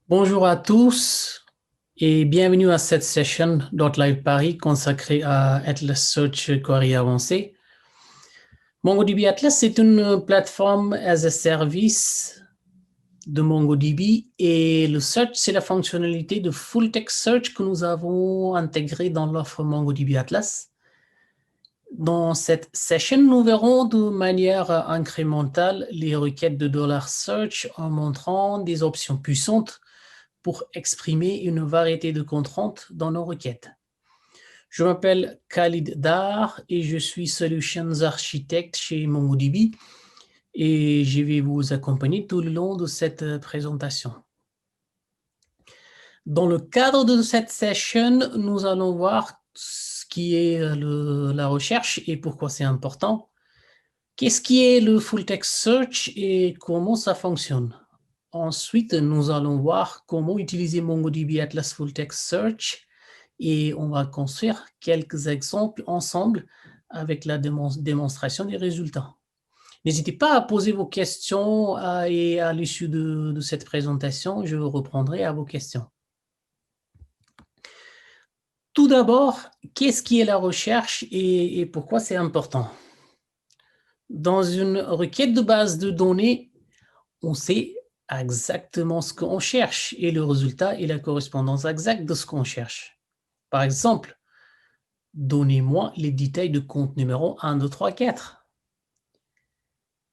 Bonjour à tous et bienvenue à cette session d'Outlive Paris consacrée à Atlas Search Query Avancé. MongoDB Atlas, c'est une plateforme as a service de MongoDB et le search, c'est la fonctionnalité de full text search que nous avons intégrée dans l'offre MongoDB Atlas. Dans cette session, nous verrons de manière incrémentale les requêtes de $search en montrant des options puissantes pour exprimer une variété de contraintes dans nos requêtes. Je m'appelle Khalid Dar et je suis Solutions Architect chez MongoDB et je vais vous accompagner tout le long de cette présentation. Dans le cadre de cette session, nous allons voir ce qui est la recherche et pourquoi c'est important. Qu'est-ce qui est le Full Text Search et comment ça fonctionne? Ensuite, nous allons voir comment utiliser MongoDB Atlas Full Text Search et on va construire quelques exemples ensemble avec la démonstration des résultats. N'hésitez pas à poser vos questions et à l'issue de cette présentation, je reprendrai à vos questions. Tout d'abord, qu'est-ce qui est la recherche et pourquoi c'est important? Dans une requête de base de données, on sait exactement ce qu'on cherche et le résultat est la correspondance exacte de ce qu'on cherche. Par exemple, donnez-moi les détails de compte numéro 1, 2, 3, 4.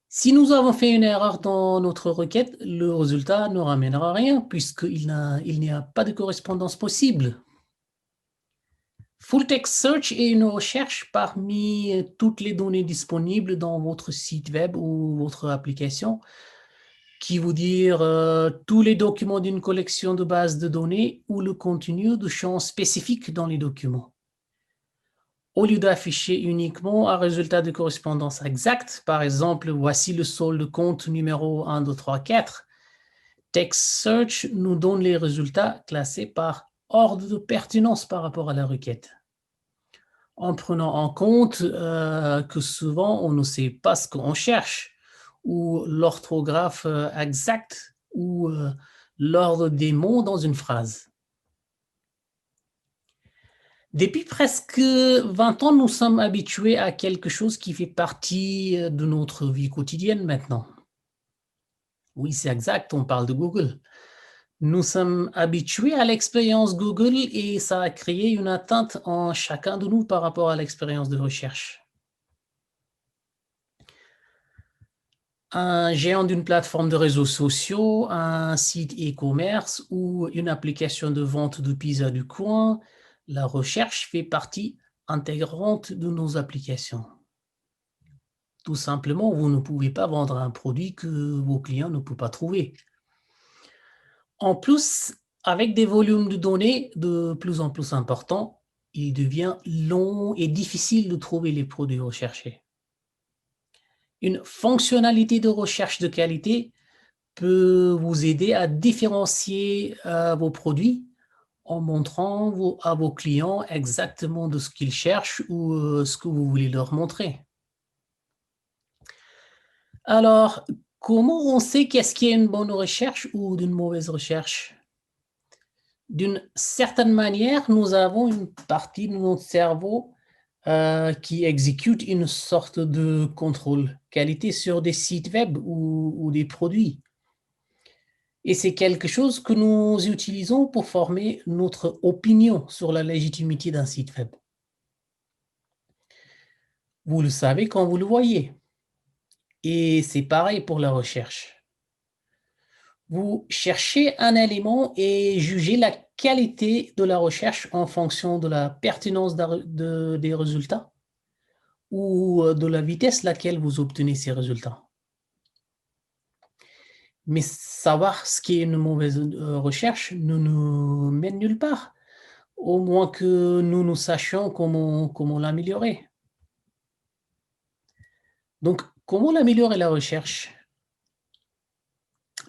Si nous avons fait une erreur dans notre requête, le résultat ne ramènera rien puisqu'il n'y a pas de correspondance possible. Full Text Search est une recherche parmi toutes les données disponibles dans votre site web ou votre application qui veut dire tous les documents d'une collection de bases de données ou le contenu de champs spécifiques dans les documents. Au lieu d'afficher uniquement un résultat de correspondance exact, par exemple, voici le solde compte numéro 1, 2, 3, 4, Text Search nous donne les résultats classés par ordre de pertinence par rapport à la requête. En prenant en compte que souvent on ne sait pas ce qu'on cherche, ou l'orthographe exacte, ou l'ordre des mots dans une phrase. Depuis presque 20 ans, nous sommes habitués à quelque chose qui fait partie de notre vie quotidienne maintenant. Oui, c'est exact, on parle de Google. Nous sommes habitués à l'expérience Google et ça a créé une atteinte en chacun de nous par rapport à l'expérience de recherche. Un géant d'une plateforme de réseaux sociaux, un site e-commerce ou une application de vente de pizza du coin, la recherche fait partie intégrante de nos applications. Tout simplement, vous ne pouvez pas vendre un produit que vos clients ne peuvent pas trouver. En plus, avec des volumes de données de plus en plus importants, il devient long et difficile de trouver les produits recherchés. Une fonctionnalité de recherche de qualité peut vous aider à différencier vos produits en montrant à vos clients exactement de ce qu'ils cherchent ou ce que vous voulez leur montrer. Alors, comment on sait qu'est-ce qui est une bonne recherche ou d'une mauvaise recherche? D'une certaine manière, nous avons une partie de notre cerveau qui exécute une sorte de contrôle qualité sur des sites web ou des produits. Et c'est quelque chose que nous utilisons pour former notre opinion sur la légitimité d'un site web. Vous le savez quand vous le voyez. Et c'est pareil pour la recherche. Vous cherchez un élément et jugez la qualité de la recherche en fonction de la pertinence des résultats ou de la vitesse à laquelle vous obtenez ces résultats. Mais savoir ce qui est une mauvaise recherche ne nous mène nulle part, au moins que nous sachions comment l'améliorer. Donc, comment l'améliorer la recherche?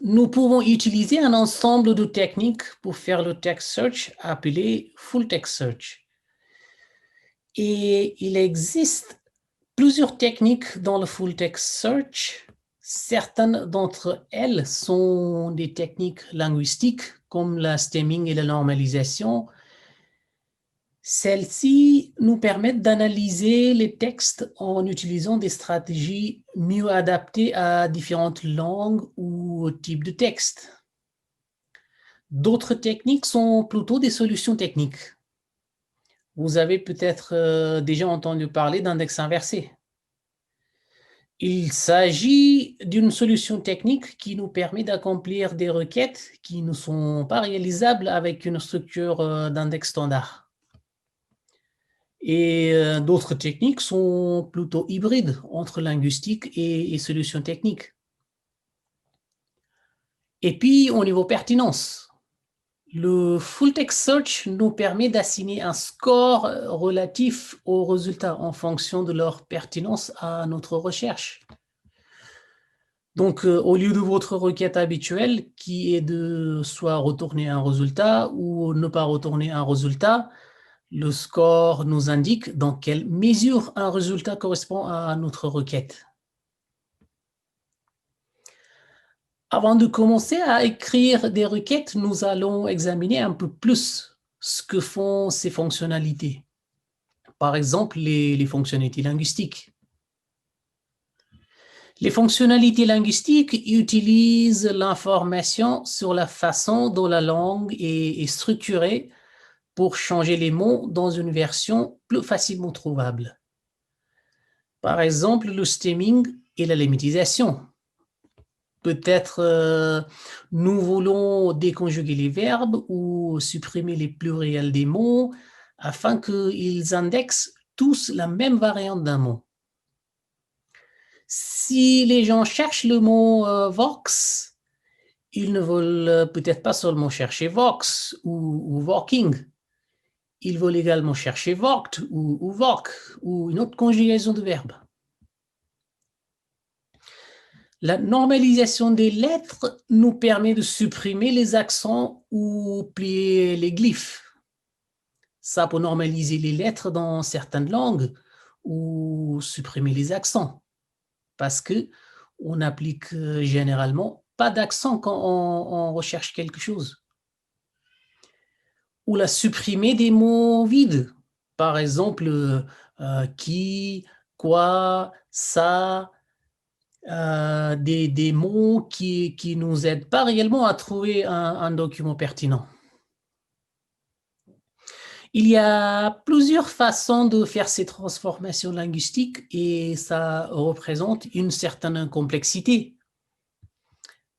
Nous pouvons utiliser un ensemble de techniques pour faire le text search appelé full text search. Et il existe plusieurs techniques dans le full text search. Certaines d'entre elles sont des techniques linguistiques comme la stemming et la normalisation. Celles-ci nous permettent d'analyser les textes en utilisant des stratégies mieux adaptées à différentes langues ou types de textes. D'autres techniques sont plutôt des solutions techniques. Vous avez peut-être déjà entendu parler d'index inversé. Il s'agit d'une solution technique qui nous permet d'accomplir des requêtes qui ne sont pas réalisables avec une structure d'index standard. Et d'autres techniques sont plutôt hybrides entre linguistique et solutions techniques. Et puis, au niveau pertinence, le full text search nous permet d'assigner un score relatif aux résultats en fonction de leur pertinence à notre recherche. Donc, au lieu de votre requête habituelle, qui est de soit retourner un résultat ou ne pas retourner un résultat, le score nous indique dans quelle mesure un résultat correspond à notre requête. Avant de commencer à écrire des requêtes, nous allons examiner un peu plus ce que font ces fonctionnalités. Par exemple, les fonctionnalités linguistiques. Les fonctionnalités linguistiques utilisent l'information sur la façon dont la langue est structurée pour changer les mots dans une version plus facilement trouvable. Par exemple, le stemming et la lemmatisation. Peut-être nous voulons déconjuguer les verbes ou supprimer les pluriels des mots afin qu'ils indexent tous la même variante d'un mot. Si les gens cherchent le mot vox, ils ne veulent peut-être pas seulement chercher vox ou walking. Ils veulent également chercher voct ou voc ou une autre conjugaison de verbe. La normalisation des lettres nous permet de supprimer les accents ou plier les glyphes. Ça pour normaliser les lettres dans certaines langues ou supprimer les accents. Parce qu'on n'applique généralement pas d'accent quand on recherche quelque chose. Ou la supprimer des mots vides. Par exemple, qui, quoi, ça, des mots qui nous aident pas réellement à trouver un document pertinent. Il y a plusieurs façons de faire ces transformations linguistiques et ça représente une certaine complexité.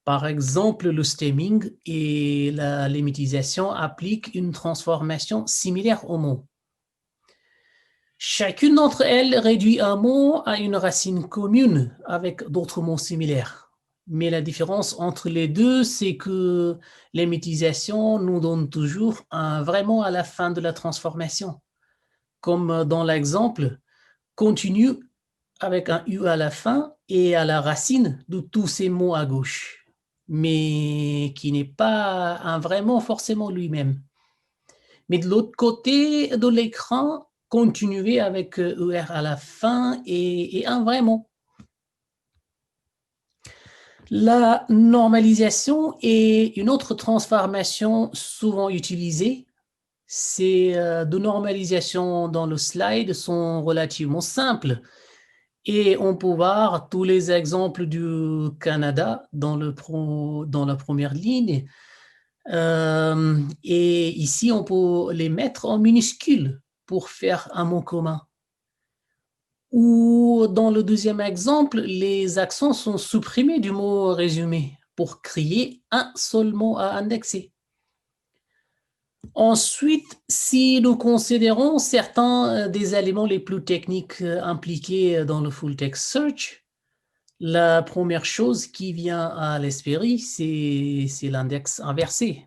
Par exemple, le stemming et la lemmatisation appliquent une transformation similaire aux mots. Chacune d'entre elles réduit un mot à une racine commune avec d'autres mots similaires. Mais la différence entre les deux, c'est que l'emmétisation nous donne toujours un vrai mot à la fin de la transformation. Comme dans l'exemple, continue avec un U à la fin et à la racine de tous ces mots à gauche, mais qui n'est pas un vrai mot forcément lui-même. Mais de l'autre côté de l'écran, continuer avec ER à la fin et un vrai mot. La normalisation est une autre transformation souvent utilisée. Ces deux normalisations dans le slide sont relativement simples et on peut voir tous les exemples du Canada dans la première ligne. Et ici, on peut les mettre en minuscules pour faire un mot commun. Ou dans le deuxième exemple, les accents sont supprimés du mot résumé pour créer un seul mot à indexer. Ensuite, si nous considérons certains des éléments les plus techniques impliqués dans le full text search, la première chose qui vient à l'esprit, c'est l'index inversé.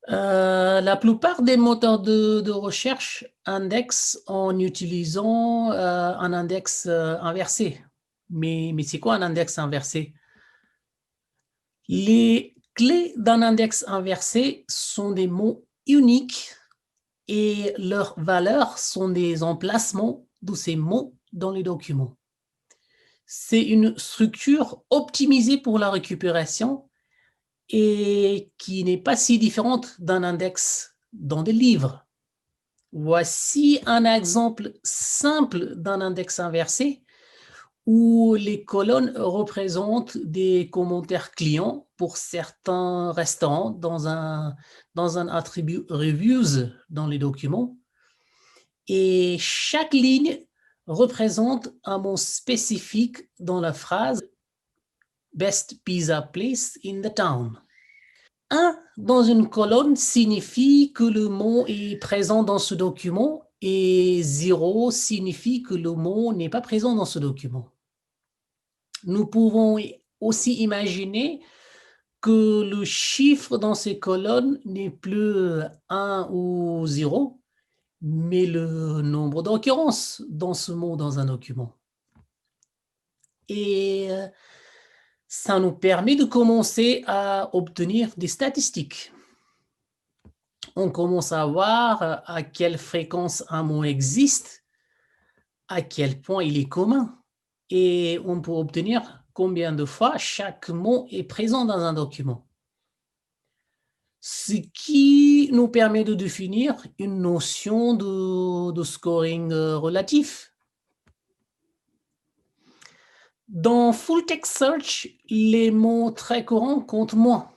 La plupart des moteurs de recherche indexent en utilisant un index inversé. Mais c'est quoi un index inversé? Les clés d'un index inversé sont des mots uniques et leurs valeurs sont des emplacements de ces mots dans les documents. C'est une structure optimisée pour la récupération et qui n'est pas si différente d'un index dans des livres. Voici un exemple simple d'un index inversé où les colonnes représentent des commentaires clients pour certains restaurants dans un attribut reviews dans les documents. Et chaque ligne représente un mot spécifique dans la phrase Best Pizza Place in the Town. 1 dans une colonne signifie que le mot est présent dans ce document et 0 signifie que le mot n'est pas présent dans ce document. Nous pouvons aussi imaginer que le chiffre dans ces colonnes n'est plus 1 ou 0, mais le nombre d'occurrences dans ce mot dans un document. Et ça nous permet de commencer à obtenir des statistiques. On commence à voir à quelle fréquence un mot existe, à quel point il est commun, et on peut obtenir combien de fois chaque mot est présent dans un document. Ce qui nous permet de définir une notion de scoring relatif. Dans Full Text Search, les mots très courants comptent moins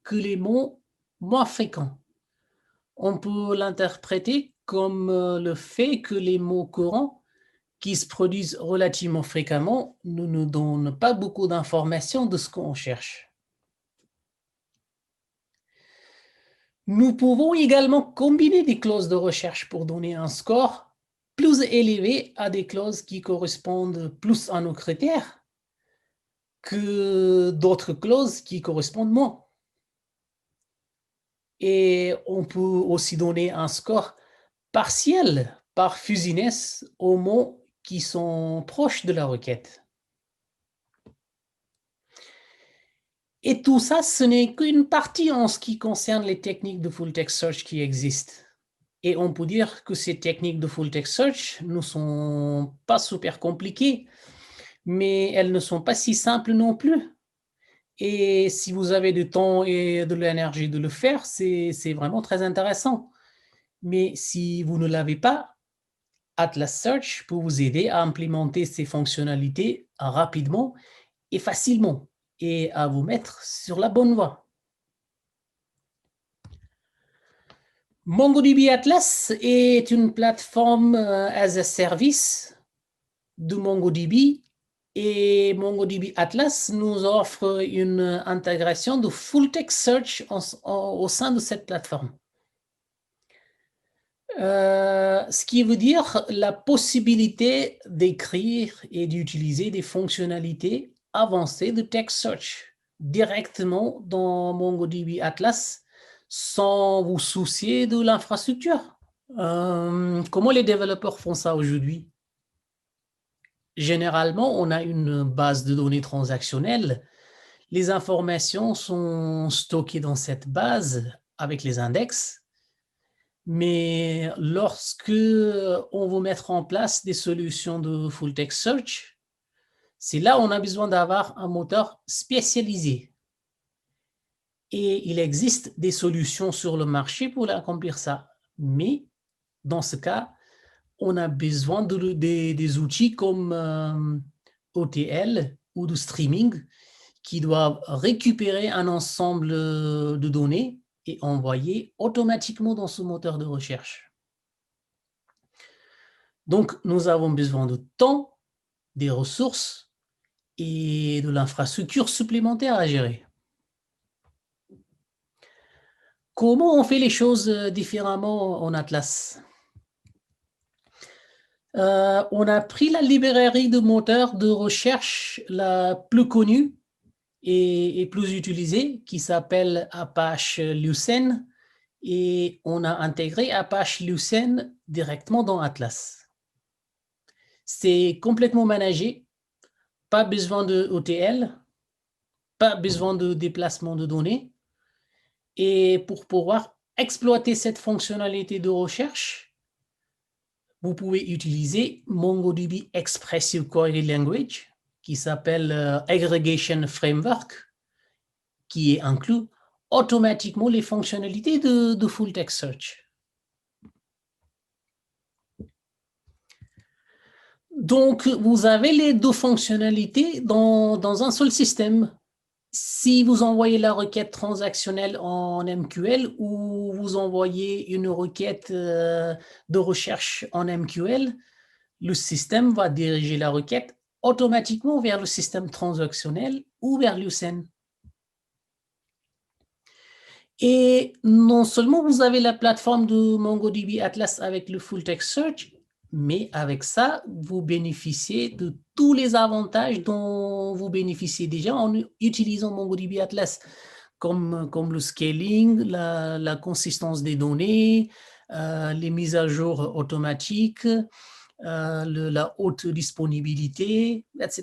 que les mots moins fréquents. On peut l'interpréter comme le fait que les mots courants qui se produisent relativement fréquemment ne nous donnent pas beaucoup d'informations de ce qu'on cherche. Nous pouvons également combiner des clauses de recherche pour donner un score plus élevé à des clauses qui correspondent plus à nos critères que d'autres clauses qui correspondent moins. Et on peut aussi donner un score partiel par fuzziness aux mots qui sont proches de la requête. Et tout ça, ce n'est qu'une partie en ce qui concerne les techniques de full text search qui existent. Et on peut dire que ces techniques de full text search ne sont pas super compliquées, mais elles ne sont pas si simples non plus. Et si vous avez du temps et de l'énergie de le faire, c'est vraiment très intéressant. Mais si vous ne l'avez pas, Atlas Search peut vous aider à implémenter ces fonctionnalités rapidement et facilement et à vous mettre sur la bonne voie. MongoDB Atlas est une plateforme as a service de MongoDB et MongoDB Atlas nous offre une intégration de full text search au sein de cette plateforme. Ce qui veut dire la possibilité d'écrire et d'utiliser des fonctionnalités avancées de text search directement dans MongoDB Atlas sans vous soucier de l'infrastructure. Comment les développeurs font ça aujourd'hui? Généralement, on a une base de données transactionnelle. Les informations sont stockées dans cette base avec les index. Mais lorsque on veut mettre en place des solutions de full text search, c'est là où on a besoin d'avoir un moteur spécialisé. Et il existe des solutions sur le marché pour accomplir ça. Mais dans ce cas, on a besoin des outils comme OTL ou de streaming qui doivent récupérer un ensemble de données et envoyer automatiquement dans ce moteur de recherche. Donc, nous avons besoin de temps, des ressources et de l'infrastructure supplémentaire à gérer. Comment on fait les choses différemment en Atlas? On a pris la librairie de moteurs de recherche la plus connue et plus utilisée, qui s'appelle Apache Lucene, et on a intégré Apache Lucene directement dans Atlas. C'est complètement managé, pas besoin de OTL, pas besoin de déplacement de données. Et pour pouvoir exploiter cette fonctionnalité de recherche, vous pouvez utiliser MongoDB Expressive Query Language qui s'appelle Aggregation Framework, qui inclut automatiquement les fonctionnalités de Full Text Search. Donc, vous avez les deux fonctionnalités dans un seul système. Si vous envoyez la requête transactionnelle en MQL ou vous envoyez une requête de recherche en MQL, le système va diriger la requête automatiquement vers le système transactionnel ou vers Lucene. Et non seulement vous avez la plateforme de MongoDB Atlas avec le Full Text Search, mais avec ça, vous bénéficiez de tous les avantages dont vous bénéficiez déjà en utilisant MongoDB Atlas, comme le scaling, la consistance des données, les mises à jour automatiques, la haute disponibilité, etc.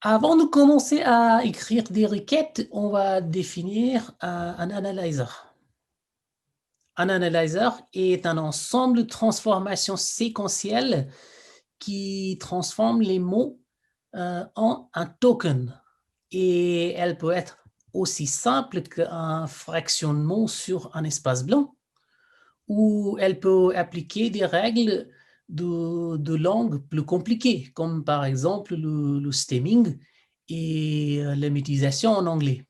Avant de commencer à écrire des requêtes, on va définir un analyzer. Un analyzer est un ensemble de transformations séquentielles qui transforme les mots en un token. Et elle peut être aussi simple qu'un fractionnement sur un espace blanc, ou elle peut appliquer des règles de langue plus compliquées, comme par exemple le stemming et la métisation en anglais.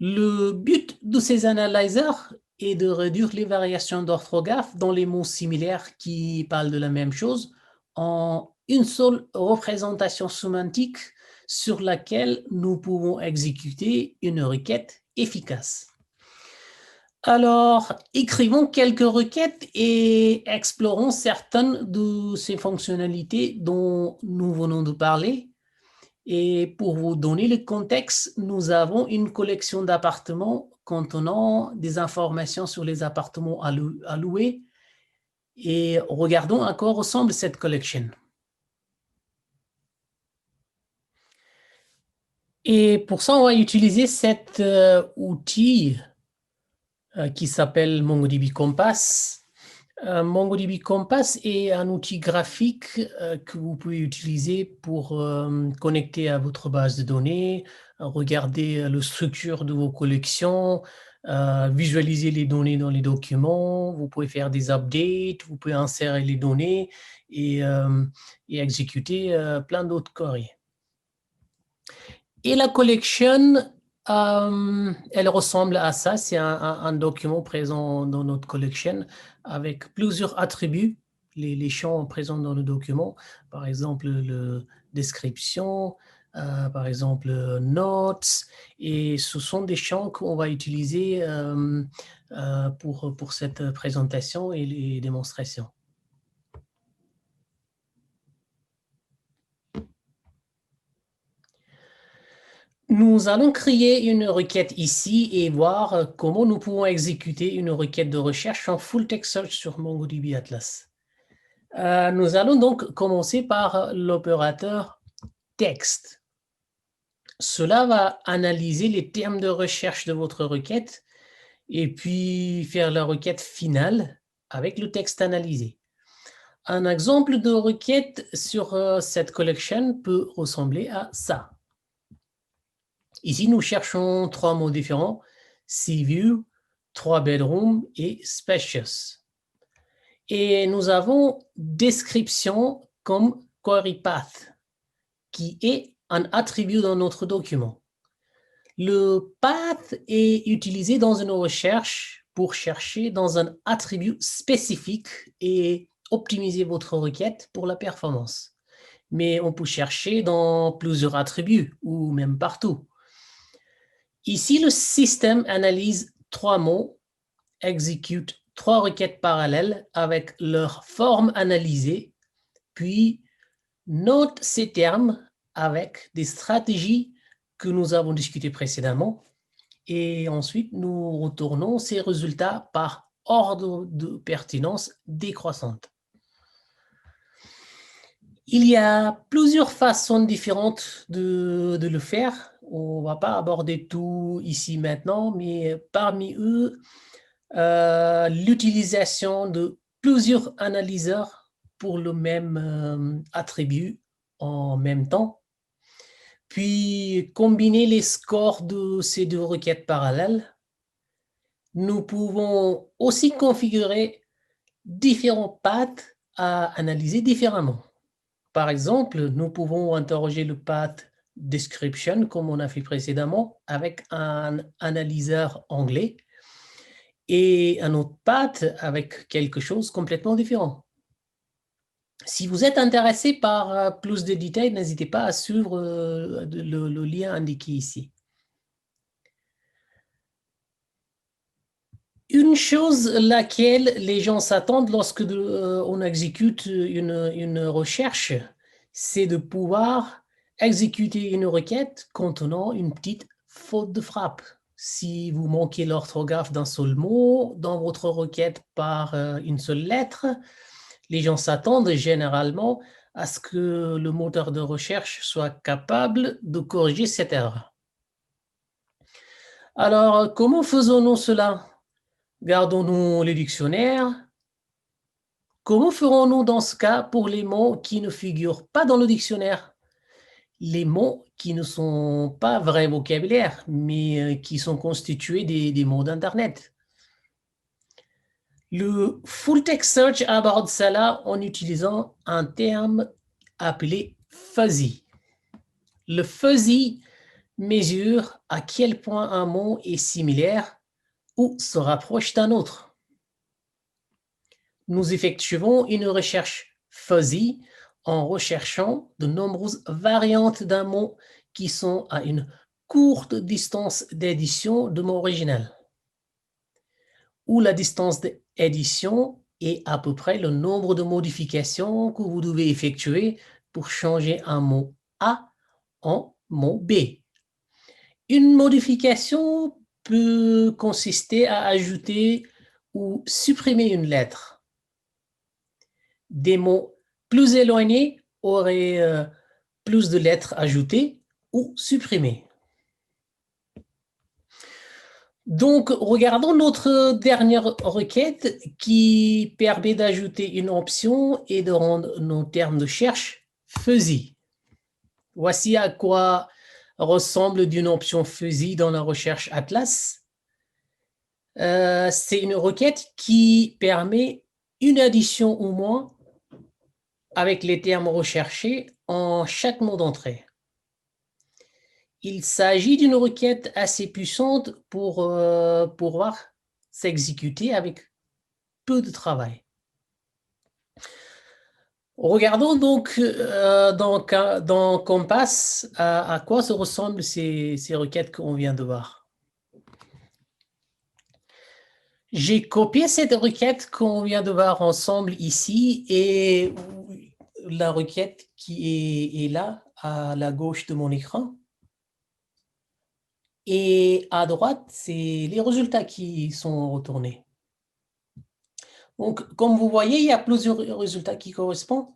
Le but de ces analyzers est de réduire les variations d'orthographe dans les mots similaires qui parlent de la même chose en une seule représentation sémantique sur laquelle nous pouvons exécuter une requête efficace. Alors, écrivons quelques requêtes et explorons certaines de ces fonctionnalités dont nous venons de parler. Et pour vous donner le contexte, nous avons une collection d'appartements contenant des informations sur les appartements à louer. Et regardons à quoi ressemble cette collection. Et pour ça, on va utiliser cet outil qui s'appelle MongoDB Compass. MongoDB Compass est un outil graphique que vous pouvez utiliser pour connecter à votre base de données, regarder la structure de vos collections, visualiser les données dans les documents, vous pouvez faire des updates, vous pouvez insérer les données et exécuter plein d'autres queries. Et la collection, elle ressemble à ça. C'est un document présent dans notre collection avec plusieurs attributs, les champs présents dans le document. Par exemple, la description, par exemple, notes. Et ce sont des champs qu'on va utiliser pour cette présentation et les démonstrations. Nous allons créer une requête ici et voir comment nous pouvons exécuter une requête de recherche en Full Text Search sur MongoDB Atlas. Nous allons donc commencer par l'opérateur texte. Cela va analyser les termes de recherche de votre requête et puis faire la requête finale avec le texte analysé. Un exemple de requête sur cette collection peut ressembler à ça. Ici, nous cherchons trois mots différents, Sea View, 3 bedrooms et spacious. Et nous avons description comme query path, qui est un attribut dans notre document. Le path est utilisé dans une recherche pour chercher dans un attribut spécifique et optimiser votre requête pour la performance. Mais on peut chercher dans plusieurs attributs ou même partout. Ici, le système analyse 3 mots, exécute 3 requêtes parallèles avec leur forme analysée, puis note ces termes avec des stratégies que nous avons discutées précédemment. Et ensuite, nous retournons ces résultats par ordre de pertinence décroissante. Il y a plusieurs façons différentes de le faire. On ne va pas aborder tout ici maintenant, mais parmi eux, l'utilisation de plusieurs analyseurs pour le même attribut en même temps. Puis, combiner les scores de ces deux requêtes parallèles. Nous pouvons aussi configurer différents paths à analyser différemment. Par exemple, nous pouvons interroger le path description, comme on a fait précédemment, avec un analyseur anglais et un autre path avec quelque chose complètement différent. Si vous êtes intéressé par plus de détails, n'hésitez pas à suivre le lien indiqué ici. Une chose laquelle les gens s'attendent lorsque on exécute une recherche, c'est de pouvoir exécuter une requête contenant une petite faute de frappe. Si vous manquez l'orthographe d'un seul mot dans votre requête par une seule lettre, les gens s'attendent généralement à ce que le moteur de recherche soit capable de corriger cette erreur. Alors, comment faisons-nous cela? Gardons-nous les dictionnaires. Comment ferons-nous dans ce cas pour les mots qui ne figurent pas dans le dictionnaire? Les mots qui ne sont pas vrai vocabulaire, mais qui sont constitués des mots d'Internet. Le full text search aborde cela en utilisant un terme appelé fuzzy. Le fuzzy mesure à quel point un mot est similaire ou se rapproche d'un autre. Nous effectuons une recherche fuzzy en recherchant de nombreuses variantes d'un mot qui sont à une courte distance d'édition de mot original, où la distance d'édition est à peu près le nombre de modifications que vous devez effectuer pour changer un mot A en mot B. Une modification peut consister à ajouter ou supprimer une lettre. Des mots plus éloignés auraient plus de lettres ajoutées ou supprimées. Donc, regardons notre dernière requête qui permet d'ajouter une option et de rendre nos termes de recherche fuzzy. Voici à quoi ressemble d'une option fuzzy dans la recherche Atlas. C'est une requête qui permet une addition ou moins avec les termes recherchés en chaque mot d'entrée. Il s'agit d'une requête assez puissante pour pouvoir s'exécuter avec peu de travail. Regardons donc dans Compass à quoi se ressemblent ces requêtes qu'on vient de voir. J'ai copié cette requête qu'on vient de voir ensemble ici et la requête qui est là à la gauche de mon écran. Et à droite, c'est les résultats qui sont retournés. Donc, comme vous voyez, il y a plusieurs résultats qui correspondent.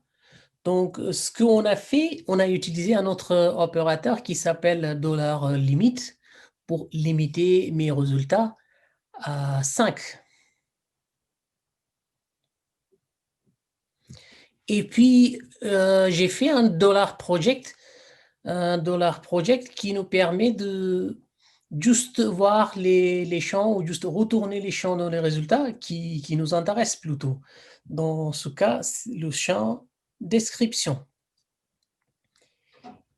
Donc, ce qu'on a fait, on a utilisé un autre opérateur qui s'appelle $limit pour limiter mes résultats à 5. Et puis, j'ai fait un $project qui nous permet de juste voir les champs ou juste retourner les champs dans les résultats qui nous intéressent plutôt. Dans ce cas, le champ description.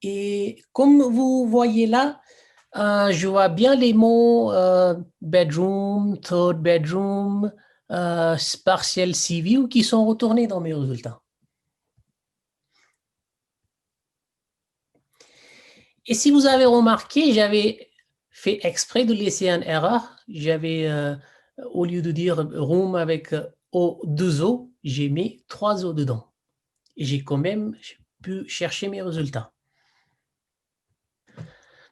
Et comme vous voyez là, je vois bien les mots bedroom, third bedroom, partial sea view qui sont retournés dans mes résultats. Et si vous avez remarqué, j'avais fait exprès de laisser une erreur. J'avais, au lieu de dire room avec deux O, j'ai mis 3 O dedans. Et j'ai quand même pu chercher mes résultats.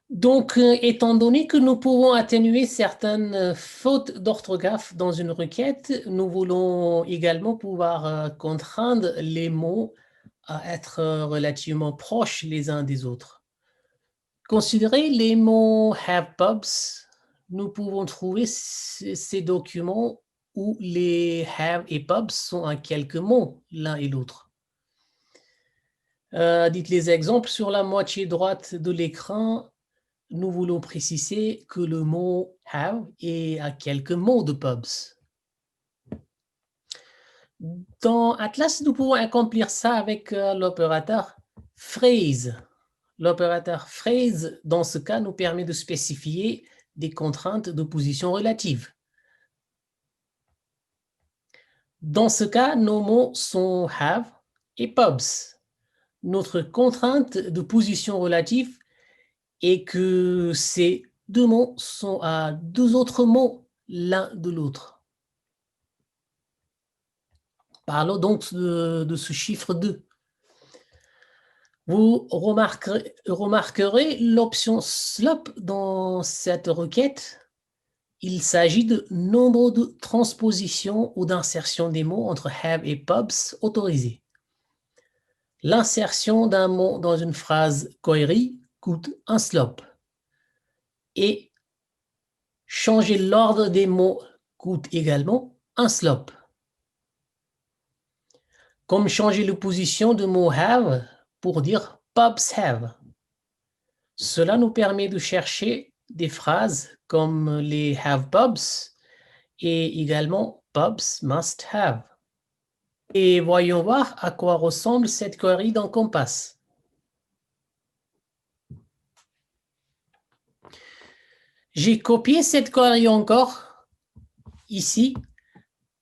Donc, étant donné que nous pouvons atténuer certaines fautes d'orthographe dans une requête, nous voulons également pouvoir contraindre les mots à être relativement proches les uns des autres. Considérez les mots have pubs. Nous pouvons trouver ces documents où les have et pubs sont à quelques mots l'un et l'autre. Dites les exemples. Sur la moitié droite de l'écran, nous voulons préciser que le mot have est à quelques mots de pubs. Dans Atlas, nous pouvons accomplir ça avec l'opérateur phrase. L'opérateur phrase, dans ce cas, nous permet de spécifier des contraintes de position relative. Dans ce cas, nos mots sont have et pubs. Notre contrainte de position relative est que ces deux mots sont à deux autres mots l'un de l'autre. Parlons donc de ce chiffre 2. Vous remarquerez l'option slop dans cette requête. Il s'agit de nombre de transpositions ou d'insertion des mots entre have et pubs autorisés. L'insertion d'un mot dans une phrase query coûte un slop. Et changer l'ordre des mots coûte également un slop. Comme changer la position du mot have pour dire pubs have. Cela nous permet de chercher des phrases comme les have pubs et également pubs must have. Et voyons voir à quoi ressemble cette query dans Compass. J'ai copié cette query encore ici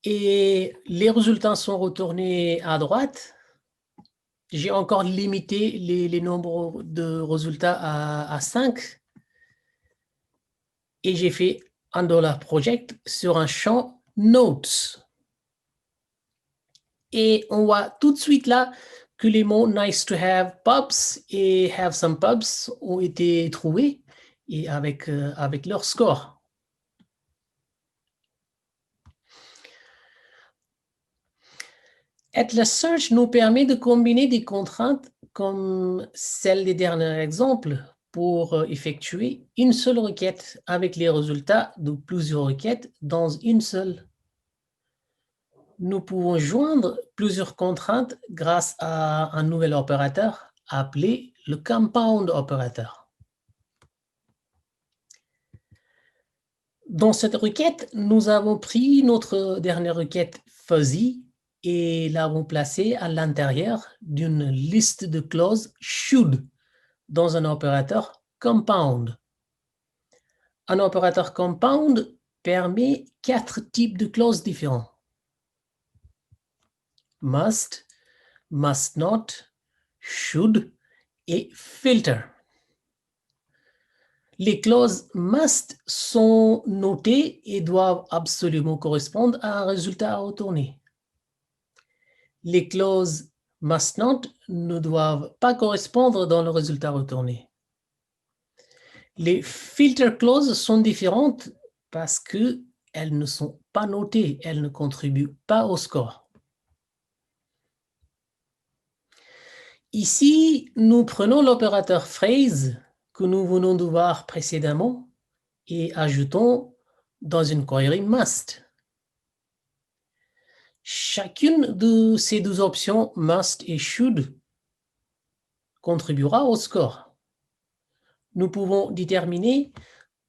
et les résultats sont retournés à droite. J'ai encore limité les nombres de résultats à 5 et j'ai fait un $project sur un champ notes. Et on voit tout de suite là que les mots nice to have pubs et have some pubs ont été trouvés et avec leur score. Atlas Search nous permet de combiner des contraintes comme celle des derniers exemples pour effectuer une seule requête avec les résultats de plusieurs requêtes dans une seule. Nous pouvons joindre plusieurs contraintes grâce à un nouvel opérateur appelé le compound operator. Dans cette requête, nous avons pris notre dernière requête fuzzy et l'avons placée à l'intérieur d'une liste de clauses should dans un opérateur compound. Un opérateur compound permet 4 types de clauses différents. Must, must not, should et filter. Les clauses must sont notées et doivent absolument correspondre à un résultat à retourner. Les clauses must not ne doivent pas correspondre dans le résultat retourné. Les filter clauses sont différentes parce qu'elles ne sont pas notées, elles ne contribuent pas au score. Ici, nous prenons l'opérateur phrase que nous venons de voir précédemment et ajoutons dans une query must. Chacune de ces deux options, must et should, contribuera au score. Nous pouvons déterminer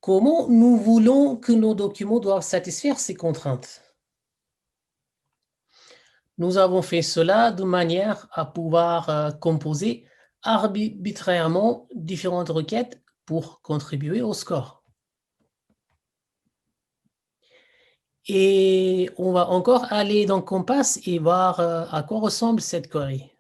comment nous voulons que nos documents doivent satisfaire ces contraintes. Nous avons fait cela de manière à pouvoir composer arbitrairement différentes requêtes pour contribuer au score. Et on va encore aller dans Compass et voir à quoi ressemble cette query.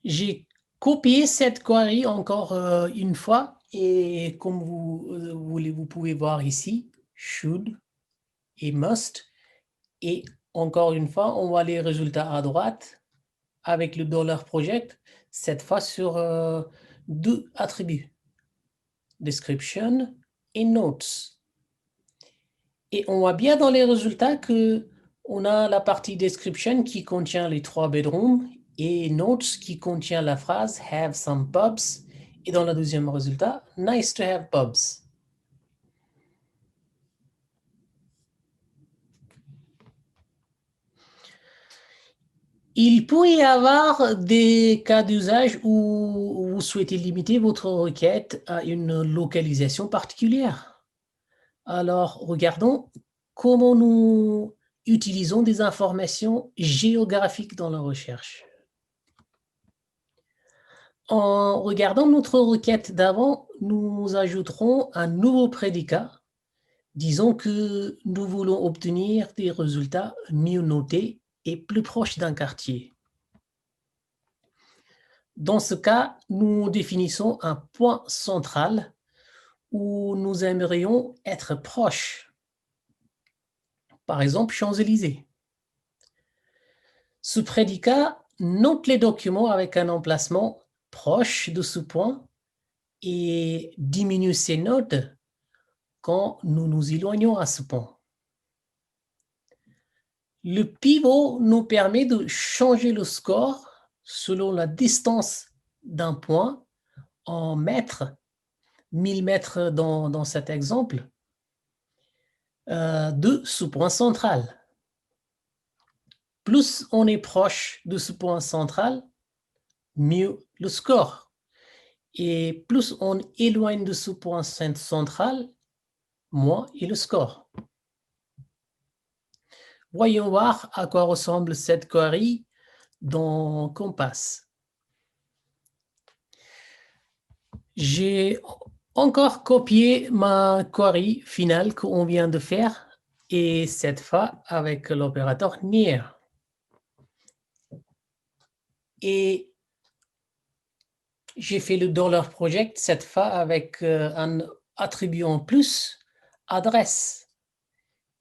J'ai copié cette query encore une fois et comme vous pouvez voir ici, should et must. Et encore une fois, on voit les résultats à droite avec le $project, cette fois sur deux attributs, description et notes. Et on voit bien dans les résultats que on a la partie description qui contient les 3 bedrooms et notes qui contient la phrase have some pubs et dans le deuxième résultat, nice to have pubs. Il peut y avoir des cas d'usage où vous souhaitez limiter votre requête à une localisation particulière. Alors, regardons comment nous utilisons des informations géographiques dans la recherche. En regardant notre requête d'avant, nous ajouterons un nouveau prédicat. Disons que nous voulons obtenir des résultats mieux notés et plus proches d'un quartier. Dans ce cas, nous définissons un point central où nous aimerions être proches. Par exemple, Champs-Élysées. Ce prédicat note les documents avec un emplacement proche de ce point et diminue ses notes quand nous nous éloignons à ce point. Le pivot nous permet de changer le score selon la distance d'un point en mètres, 1000 mètres dans cet exemple, de ce point central. Plus on est proche de ce point central, mieux le score. Et plus on éloigne de ce point central, moins est le score. Voyons voir à quoi ressemble cette query dans Compass. J'ai encore copié ma query finale qu'on vient de faire et cette fois avec l'opérateur near. Et j'ai fait le $project cette fois avec un attribut en plus, adresse.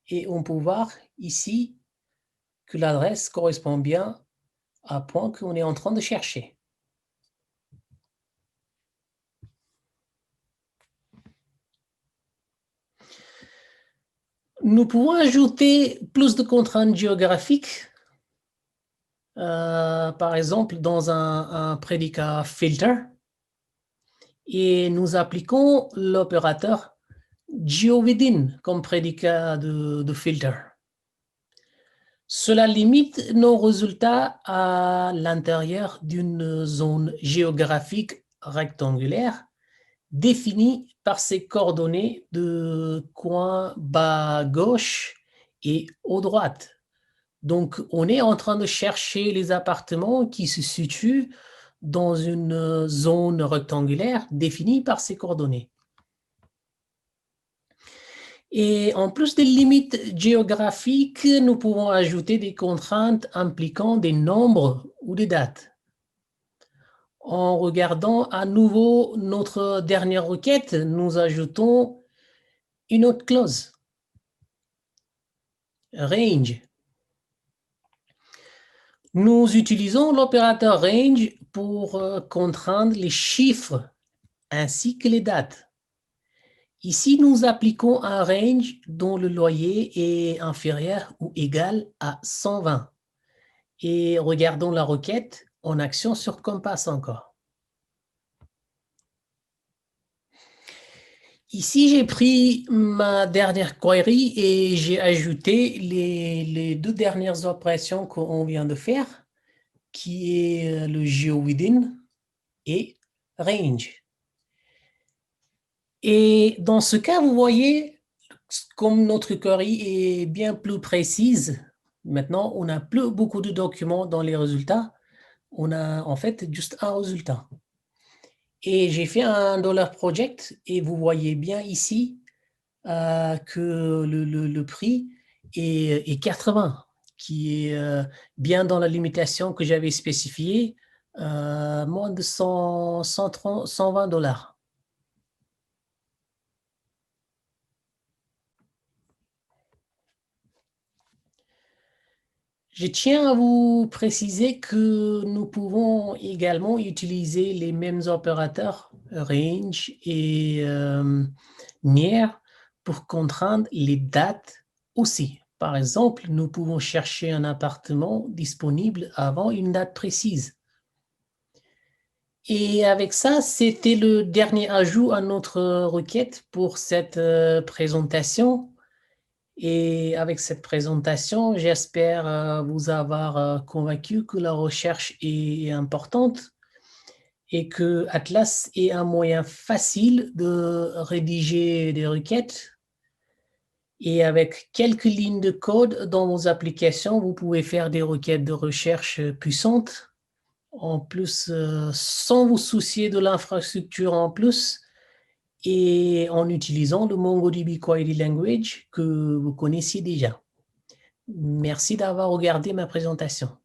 Et on peut voir ici que l'adresse correspond bien à point qu'on est en train de chercher. Nous pouvons ajouter plus de contraintes géographiques, par exemple dans un prédicat filter, et nous appliquons l'opérateur GeoWithin comme prédicat de filter. Cela limite nos résultats à l'intérieur d'une zone géographique rectangulaire définie par ses coordonnées de coin bas gauche et haut droite. Donc, on est en train de chercher les appartements qui se situent dans une zone rectangulaire définie par ces coordonnées. Et en plus des limites géographiques, nous pouvons ajouter des contraintes impliquant des nombres ou des dates. En regardant à nouveau notre dernière requête, nous ajoutons une autre clause, range. Nous utilisons l'opérateur range pour contraindre les chiffres ainsi que les dates. Ici, nous appliquons un range dont le loyer est inférieur ou égal à 120. Et regardons la requête en action sur Compass encore. Ici, j'ai pris ma dernière query et j'ai ajouté les deux dernières opérations qu'on vient de faire, qui est le GeoWithin et range. Et dans ce cas, vous voyez, comme notre query est bien plus précise, maintenant, on n'a plus beaucoup de documents dans les résultats. On a en fait juste un résultat. Et j'ai fait un $project et vous voyez bien ici que le prix est 80, qui est bien dans la limitation que j'avais spécifiée, moins de 120 $. Je tiens à vous préciser que nous pouvons également utiliser les mêmes opérateurs range et near pour contraindre les dates aussi. Par exemple, nous pouvons chercher un appartement disponible avant une date précise. Et avec ça, c'était le dernier ajout à notre requête pour cette présentation. Et avec cette présentation, j'espère vous avoir convaincu que la recherche est importante et que Atlas est un moyen facile de rédiger des requêtes. Et avec quelques lignes de code dans vos applications, vous pouvez faire des requêtes de recherche puissantes. En plus, sans vous soucier de l'infrastructure en plus et en utilisant le MongoDB Query Language que vous connaissiez déjà. Merci d'avoir regardé ma présentation.